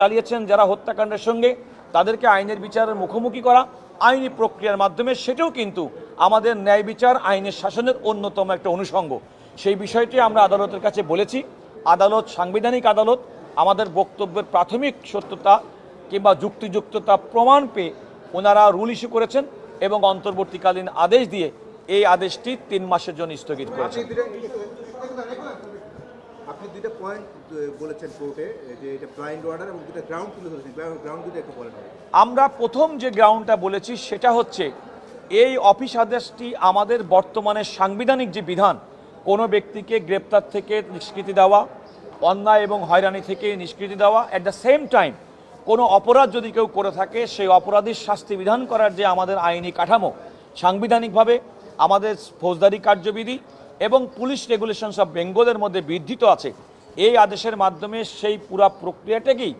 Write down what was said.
চালিয়েছেন যারা হত্যাকাণ্ডের সঙ্গে, তাদেরকে আইনের বিচারের মুখোমুখি করা, আইনি প্রক্রিয়ার মাধ্যমে, সেটাও কিন্তু আমাদের ন্যায় বিচার আইনের শাসনের অন্যতম একটা অনুষঙ্গ। সেই বিষয়টি আমরা আদালতের কাছে বলেছি। আদালত সাংবিধানিক আদালত, আমাদের বক্তব্যের প্রাথমিক সত্যতা কিংবা যুক্তিযুক্ততা প্রমাণ পেয়ে ওনারা রুল ইস্যু করেছেন এবং অন্তর্বর্তীকালীন আদেশ দিয়ে এই আদেশটি 3 মাসের জন্য স্থগিত করেছেন। আপনি দুইটা পয়েন্ট বলেছেন কোর্টে, যে এটা ব্লাইন্ড অর্ডার এবং দুটো গ্রাউন্ড তুলে ধরেছেন, গ্রাউন্ড দুটো একটু বলেন। আমরা প্রথম যে গ্রাউন্ডটা বলেছি সেটা হচ্ছে এই অফিস আদেশটি আমাদের বর্তমানে সাংবিধানিক যে বিধান, কোনো ব্যক্তিকে গ্রেপ্তার থেকে নিষ্কৃতি দেওয়া, অন্যায় এবং হয়রানি থেকে নিষ্কৃতি দেওয়া, অ্যাট দ্য সেম টাইম কোনো অপরাধ যদি কেউ করে থাকে সেই অপরাধীর শাস্তি বিধান করার যে আমাদের আইনি কাঠামো, সাংবিধানিকভাবে আমাদের ফৌজদারি কার্যবিধি এবং পুলিশ রেগুলেশনস অফ বেঙ্গলের মধ্যে বিধৃত আছে। এই আদেশের মাধ্যমে সেই পুরা প্রক্রিয়াটাকেই